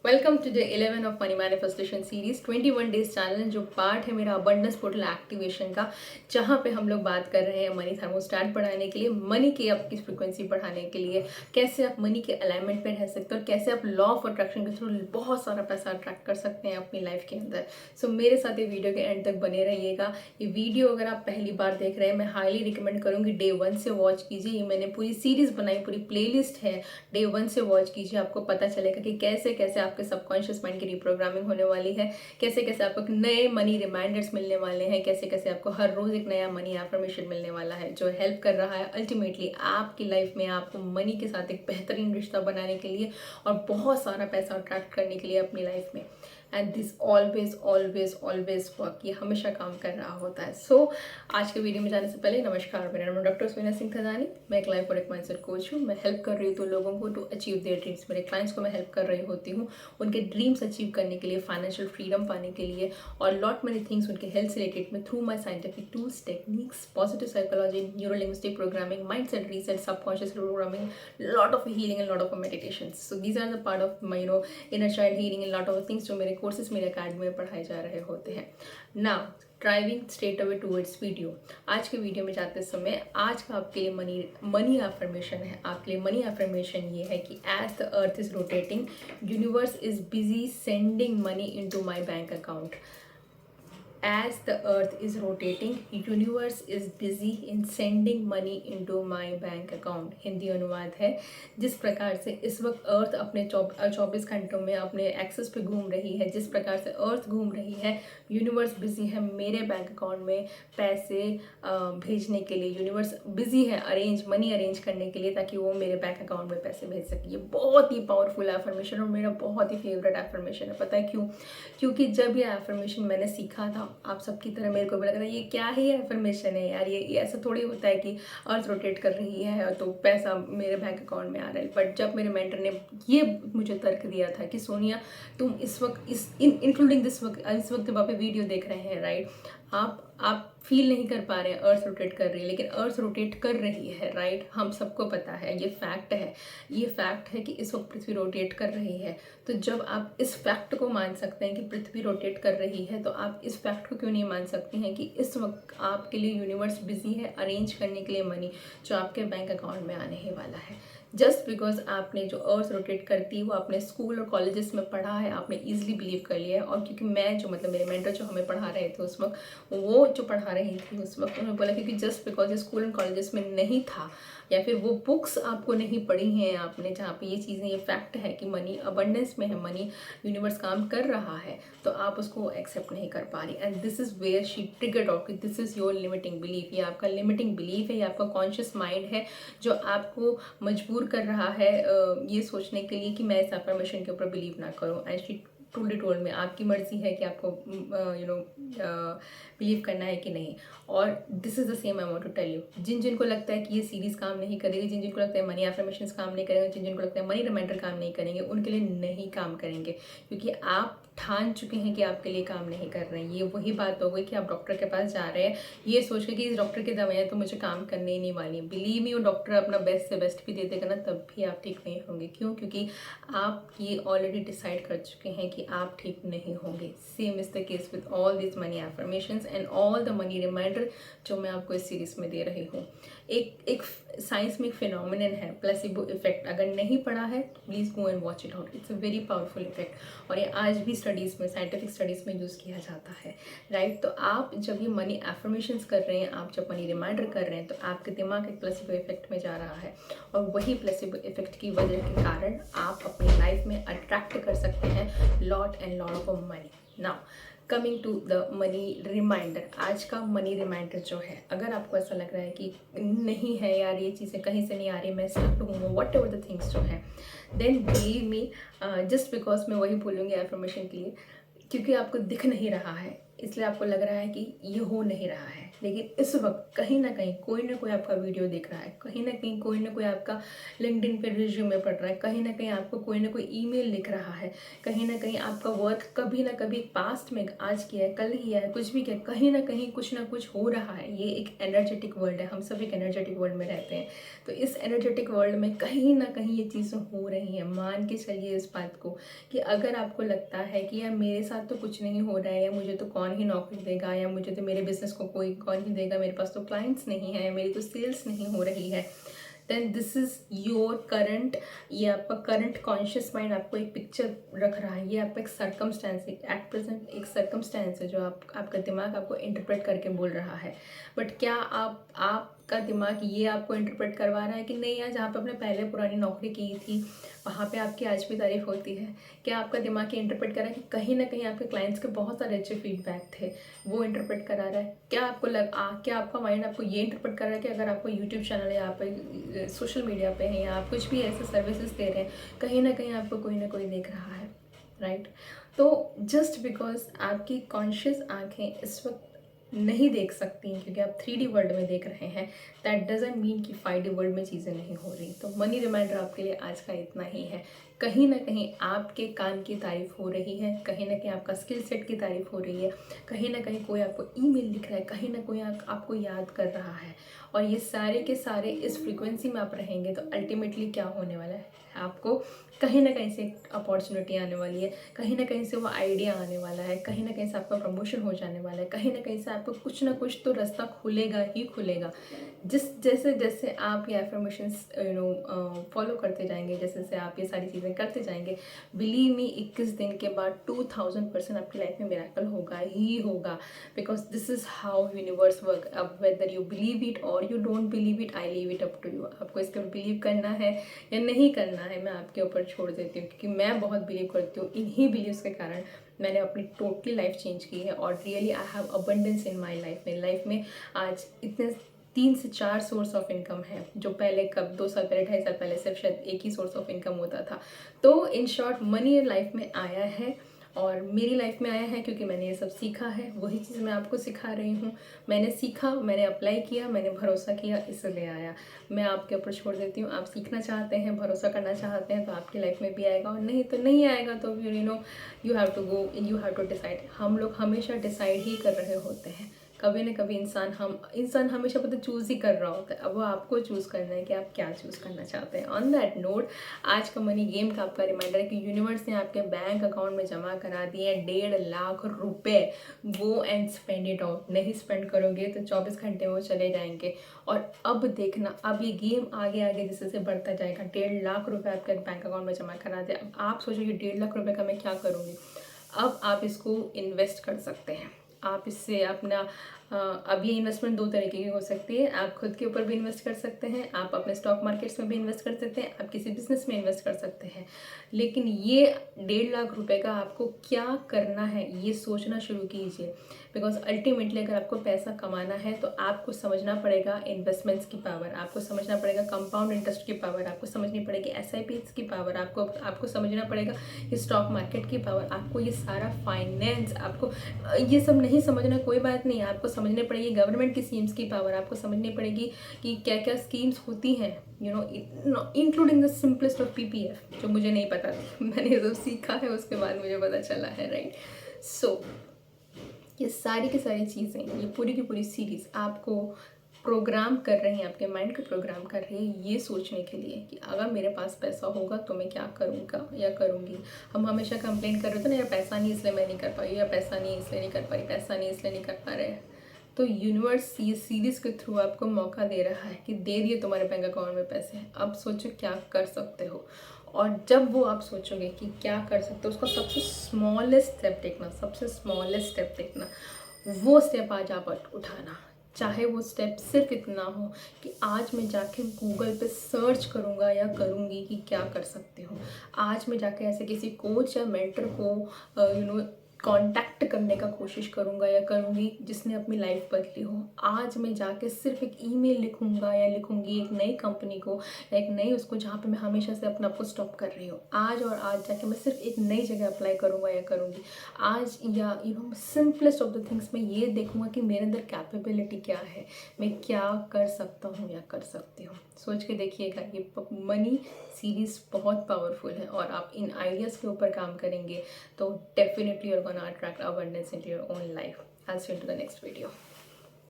Welcome to day 11 of money manifestation series 21 days challenge, जो part है मेरा abundance portal activation का, जहां पे हम लोग बात कर रहे हैं मनी थर्मोस्टेट बढ़ाने के लिए, मनी की आपकी फ्रीक्वेंसी बढ़ाने के लिए, कैसे आप मनी के अलाइनमेंट पे रह सकते हो और कैसे आप लॉ ऑफ अट्रैक्शन के थ्रू बहुत सारा पैसा अट्रैक्ट कर सकते हैं अपनी लाइफ के अंदर। सो मेरे साथ ये वीडियो के एंड तक बने रहिएगा। ये वीडियो अगर आप पहली बार देख रहे हैं, मैं हाईली रिकमेंड करूंगी डे 1 से वॉच कीजिए। ये मैंने पूरी सीरीज बनाई, पूरी प्लेलिस्ट है, डे 1 से वॉच कीजिए। आपको पता चलेगा कि कैसे कैसे आपके सबकॉन्शियस माइंड की रिप्रोग्रामिंग होने वाली है, कैसे कैसे आपको नए मनी रिमाइंडर्स मिलने वाले हैं, कैसे कैसे आपको हर रोज एक नया मनी एफर्मेशन मिलने वाला है जो हेल्प कर रहा है अल्टीमेटली आपकी लाइफ में आपको मनी के साथ एक बेहतरीन रिश्ता बनाने के लिए और बहुत सारा पैसा अट्रैक्ट करने के लिए अपनी लाइफ में। And this always always always work, ये हमेशा काम कर रहा होता है। सो आज के वीडियो में जाने से पहले नमस्कार, मेरा नाम डॉक्टर सुविना सिंह थदानी। मैं एक लाइफ और एक माइंडसेट कोच हूँ। मैं हेल्प कर रही हूँ तो लोगों को टू अचीव देयर ड्रीम्स। मेरे क्लाइंट्स को मैं हेल्प कर रही होती हूँ उनके ड्रीम्स अचीव करने के लिए, फाइनेंशियल फ्रीडम पाने के लिए और लॉट मेनी थिंग्स उनके हेल्थ से रिलेटेड में through my scientific tools, techniques, positive psychology, neurolinguistic programming, mindset reset, subconscious programming, lot of healing and lot of meditation. So these are the part of my inner child healing and lot of things जो मेरे courses, मेरे academy में पढ़ाए जा रहे होते हैं। Now driving straight away towards video. आज के वीडियो में जाते समय आज का आपके लिए मनी एफर्मेशन है। आपके लिए मनी एफर्मेशन ये है कि as the earth is rotating, universe is busy sending money into my bank account. As the earth is rotating, universe is busy in sending money into my bank account। Hindi अनुवाद है, जिस प्रकार से इस वक्त अर्थ अपने 24 घंटों में अपने एक्सेस पे घूम रही है, जिस प्रकार से अर्थ घूम रही है, यूनिवर्स बिजी है मेरे बैंक अकाउंट में पैसे भेजने के लिए। यूनिवर्स बिजी है मनी अरेंज करने के लिए, ताकि वो मेरे बैंक अकाउंट में पैसे भेज सके। ये बहुत ही पावरफुल एफर्मेशन और मेरा बहुत ही फेवरेट एफर्मेशन है। पता है क्यों? क्योंकि जब ये एफर्मेशन मैंने सीखा था, आप सबकी तरह मेरे को भी लग रहा है ये क्या ही एफर्मेशन है यार, ये ऐसा थोड़ी होता है कि अर्थ रोटेट कर रही है तो पैसा मेरे बैंक अकाउंट में आ रहा है। बट जब मेरे मेंटर ने ये मुझे तर्क दिया था कि सोनिया, तुम इस वक्त इंक्लूडिंग इस वक्त जब आप वीडियो देख रहे हैं, राइट, आप फील नहीं कर पा रहे हैं अर्थ रोटेट कर रही है, लेकिन अर्थ रोटेट कर रही है, राइट। हम सबको पता है, ये फैक्ट है। ये फैक्ट है कि इस वक्त पृथ्वी रोटेट कर रही है। तो जब आप इस फैक्ट को मान सकते हैं कि पृथ्वी रोटेट कर रही है, तो आप इस फैक्ट को क्यों नहीं मान सकते हैं कि इस वक्त आपके लिए यूनिवर्स बिजी है अरेंज करने के लिए मनी जो आपके बैंक अकाउंट में आने ही वाला है। जस्ट बिकॉज आपने जो अर्थ रोटेट करती है वो आपने स्कूल और कॉलेजेस में पढ़ा है, आपने ईजिली बिलीव कर लिया है। और क्योंकि मैं जो मेरे मेंटर जो हमें पढ़ा रहे थे उस वक्त, वो जो पढ़ा रही थी उस वक्त, उन्होंने बोला क्योंकि just because school and colleges में नहीं था या फिर वो बुक्स आपको नहीं पढ़ी हैं आपने, जहाँ पे ये चीज़ें, ये फैक्ट है कि मनी अबंडेंस में है, मनी यूनिवर्स काम कर रहा है, तो आप उसको एक्सेप्ट नहीं कर पा रही। And this is where she triggered out कि this is your limiting belief. ये आपका लिमिटिंग बिलीफ है, ये आपका कॉन्शियस माइंड है जो आपको मजबूर कर रहा है ये सोचने के लिए कि मैं इस एफर्मेशन के ऊपर बिलीव ना करूँ। एंड शी ट्रूली टोल्ड में आपकी मर्जी है कि आपको बिलीव करना है कि नहीं। और this is the same I want to tell you, जिनको लगता है कि ये सीरीज़ काम नहीं करेगी, जिनको लगता है मनी एफर्मेशंस काम नहीं करेंगे, जिनको लगता है मनी रिमाइंडर काम नहीं करेंगे, उनके लिए नहीं काम करेंगे। क्योंकि आप ठान चुके हैं कि आपके लिए काम नहीं कर रहे हैं। ये वही बात हो गई कि आप डॉक्टर के पास जा रहे हैं ये सोच के कि इस डॉक्टर की दवाइयाँ तो मुझे काम करने ही नहीं वाली। बिलीव मी, वो डॉक्टर अपना बेस्ट से बेस्ट भी दे देगा ना, तब भी आप ठीक नहीं होंगे। क्यों? क्योंकि आप ये ऑलरेडी डिसाइड कर चुके हैं कि आप ठीक नहीं होंगे। Same is the case with all this money affirmations and all the money reminder जो मैं आपको इस सीरीज में दे रही हूँ। एक साइंस में एक फिनोमिनन है, प्लेसिबो इफेक्ट। अगर नहीं पढ़ा है तो please go and watch it out. It's a very powerful effect और ये आज भी स्टडीज़ में, साइंटिफिक स्टडीज़ में यूज़ किया जाता है, राइट। तो आप जब ये मनी एफर्मेशंस कर रहे हैं, आप जब मनी रिमाइंडर कर रहे हैं, तो आपके दिमाग एक प्लेसिबो इफेक्ट में जा रहा है और वही प्लेसिबो इफेक्ट की वजह के कारण आप अपनी लाइफ में अट्रैक्ट कर सकते हैं lot and lot of money. Now coming to the money reminder. आज का मनी रिमाइंडर जो है, अगर आपको ऐसा लग रहा है कि नहीं है यार, ये चीज़ें कहीं से नहीं आ रही, मैं स्टक हूँ, वट एवर द थिंग्स जो है, then believe me, just because मैं वही बोलूँगी एफर्मेशन के लिए, क्योंकि आपको दिख नहीं रहा है। इसलिए आपको लग रहा है कि ये हो नहीं रहा है। लेकिन इस वक्त कहीं ना कोई आपका वीडियो देख रहा है, कहीं ना कोई आपका लिंक्डइन पे रिज्यूमे पढ़ रहा है, कहीं ना कहीं आपको कोई ना कोई ईमेल लिख रहा है, कहीं ना कहीं आपका वर्क कभी ना कभी पास्ट में आज किया है, कल किया है, कुछ भी किया, कहीं ना कुछ हो रहा है। ये एक एनर्जेटिक वर्ल्ड है, हम सब एक एनर्जेटिक वर्ल्ड में रहते हैं। तो इस एनर्जेटिक वर्ल्ड में कहीं ना कहीं ये चीज़ें हो रही हैं। मान के चलिए इस बात को कि अगर आपको लगता है कि यार मेरे साथ तो कुछ नहीं हो रहा है, या मुझे तो कौन ही नौकरी देगा, या मुझे तो मेरे बिजनेस को कोई कौन ही देगा, मेरे पास तो क्लाइंट्स नहीं है, मेरी तो सेल्स नहीं हो रही है, then this is your current, ये आपका करंट कॉन्शियस माइंड आपको एक पिक्चर रख रहा है। ये आपका एक सर्कमस्टेंस है, एट प्रेजेंट एक सर्कमस्टेंस है जो आपका दिमाग आपको इंटरप्रेट करके बोल रहा है। बट क्या आपका दिमाग ये आपको इंटरप्रेट करवा रहा है कि नहीं यार, जहाँ पे आपने पहले पुरानी नौकरी की थी वहाँ पे आपकी आज भी तारीफ होती है? क्या आपका दिमाग ये इंटरप्रेट कर रहा है कि कहीं ना कहीं आपके क्लाइंट्स के बहुत सारे अच्छे फीडबैक थे, वो इंटरप्रेट करा रहा है? क्या आपका माइंड आपको ये इंटरप्रेट कर रहा है कि अगर आपको यूट्यूब चैनल या आप सोशल मीडिया पे हैं या आप कुछ भी ऐसे सर्विसेज दे रहे हैं, कहीं ना कहीं आपको कोई ना कोई देख रहा है, राइट? तो जस्ट बिकॉज आपकी कॉन्शियस आंखें इस वक्त नहीं देख सकती हैं क्योंकि आप 3D वर्ल्ड में देख रहे हैं, दैट डजंट मीन कि 5D वर्ल्ड में चीज़ें नहीं हो रही। तो मनी रिमाइंडर आपके लिए आज का इतना ही है। कहीं ना कहीं आपके काम की तारीफ हो रही है, कहीं ना कहीं आपका स्किल सेट की तारीफ हो रही है, कहीं ना कहीं कोई आपको ईमेल लिख रहा है, कहीं ना कोई आपको याद कर रहा है, और ये सारे के सारे इस फ्रीक्वेंसी में आप रहेंगे तो अल्टीमेटली क्या होने वाला है, आपको कहीं ना कहीं से अपॉर्चुनिटी आने वाली है, कहीं ना कहीं से वो आइडिया आने वाला है, कहीं ना कहीं से आपका प्रमोशन हो जाने वाला है, कहीं ना कहीं से आपको कुछ ना कुछ तो रास्ता खुलेगा ही खुलेगा। जैसे जैसे आप ये एफर्मेशंस फॉलो करते जाएंगे, जैसे जैसे आप ये सारी चीज़ें करते जाएंगे, बिलीव मी 21 दिन के बाद 2000% आपकी लाइफ में मिरेकल होगा ही होगा, because this is how universe work. अब वेदर यू बिलीव इट और you don't believe it, I leave it up to you. आपको इस पर बिलीव करना है या नहीं करना है मैं आपके ऊपर छोड़ देती हूँ, क्योंकि मैं बहुत बिलीव करती हूँ। इन्हीं बिलीव्स के कारण मैंने अपनी टोटली लाइफ चेंज की है, और really I have abundance in my life में आज इतने 3 से 4 सोर्स ऑफ इनकम है, जो पहले कब 2 साल पहले 2.5 साल पहले सिर्फ शायद एक ही सोर्स ऑफ इनकम होता था। तो इन शॉर्ट मनी लाइफ में आया है, और मेरी लाइफ में आया है क्योंकि मैंने ये सब सीखा है। वही चीज़ मैं आपको सिखा रही हूँ। मैंने सीखा, मैंने अप्लाई किया, मैंने भरोसा किया, इसलिए आया। मैं आपके ऊपर छोड़ देती हूँ। आप सीखना चाहते हैं, भरोसा करना चाहते हैं तो आपकी लाइफ में भी आएगा, और नहीं तो नहीं आएगा। तो you have to go, you have to decide. हम लोग हमेशा डिसाइड ही कर रहे होते हैं। कभी ना कभी इंसान हमेशा पता चूज़ ही कर रहा होता है। अब वो आपको चूज़ करना है कि आप क्या चूज़ करना चाहते हैं। ऑन दैट नोट, आज का मनी गेम का आपका रिमाइंडर है कि यूनिवर्स ने आपके बैंक अकाउंट में जमा करा दिए 1.5 लाख रुपए। Go and spend it out. नहीं स्पेंड करोगे तो 24 घंटे में वो चले जाएंगे। और अब देखना, अब ये गेम आगे आगे जैसे जैसे बढ़ता जाएगा। 1.5 लाख रुपए आपके बैंक अकाउंट में जमा करा दिया। अब आप सोचोगे 1.5 लाख रुपए का मैं क्या करूँगी। अब आप इसको इन्वेस्ट कर सकते हैं। आप इससे अपना अब ये इन्वेस्टमेंट 2 तरीके की हो सकती है। आप खुद के ऊपर भी इन्वेस्ट कर सकते हैं, आप अपने स्टॉक मार्केट्स में भी इन्वेस्ट कर सकते हैं, आप किसी बिजनेस में इन्वेस्ट कर सकते हैं। लेकिन ये 1.5 लाख रुपए का आपको क्या करना है ये सोचना शुरू कीजिए। बिकॉज अल्टीमेटली अगर आपको पैसा कमाना है तो आपको समझना पड़ेगा इन्वेस्टमेंट्स की पावर, आपको समझना पड़ेगा कंपाउंड इंटरेस्ट की पावर, आपको समझनी पड़ेगी SIPs की पावर, आपको समझना पड़ेगा ये स्टॉक मार्केट की पावर, आपको ये सारा फाइनेंस, आपको ये सब नहीं समझना कोई बात नहीं, आपको समझनी पड़ेगी गवर्नमेंट की स्कीम्स की पावर, आपको समझनी पड़ेगी कि क्या क्या स्कीम्स होती हैं, including the simplest of PPF, जो मुझे नहीं पता थी। मैंने जब सीखा है उसके बाद मुझे पता चला है, राइट? सो ये सारी की सारी चीज़ें, ये पूरी की पूरी सीरीज़ आपको प्रोग्राम कर रही हैं, आपके माइंड को प्रोग्राम कर रही है ये सोचने के लिए कि अगर मेरे पास पैसा होगा तो मैं क्या करूँगा या करूँगी। हम हमेशा कंप्लेन कर रहे थे ना, यार पैसा नहीं इसलिए मैं नहीं कर पाई, या पैसा नहीं इसलिए नहीं कर पाई, पैसा नहीं इसलिए नहीं कर पा रहे। तो यूनिवर्स ये सीरीज़ के थ्रू आपको मौका दे रहा है कि दे दिए तुम्हारे बैंक अकाउंट में पैसे, अब सोचो क्या कर सकते हो। और जब वो आप सोचोगे कि क्या कर सकते हो, उसका सबसे स्मॉलेस्ट स्टेप देखना, सबसे स्मॉलेस्ट स्टेप देखना, वो स्टेप आज आप उठाना। चाहे वो स्टेप सिर्फ इतना हो कि आज मैं जाके गूगल पे सर्च करूँगा या करूँगी कि क्या कर सकते हो। आज मैं जाके ऐसे किसी कोच या मेंटर को कांटेक्ट करने का कोशिश करूँगा या करूँगी जिसने अपनी लाइफ बदली हो। आज मैं जाके सिर्फ एक ईमेल लिखूँगा या लिखूँगी एक नई कंपनी को, एक नई उसको जहाँ पे मैं हमेशा से अपने आप को स्टॉप कर रही हूँ। आज और आज जाके मैं सिर्फ एक नई जगह अप्लाई करूँगा या करूँगी आज, या सिंपलेस्ट ऑफ द थिंग्स मैं ये देखूँगा कि मेरे अंदर कैपेबिलिटी क्या है, मैं क्या कर सकता हूँ या कर सकती हूँ। सोच के देखिएगा, ये मनी सीरीज़ बहुत पावरफुल है और आप इन आइडियाज़ के ऊपर काम करेंगे तो definitely you're gonna attract abundance into your own life. I'll see you into the next video.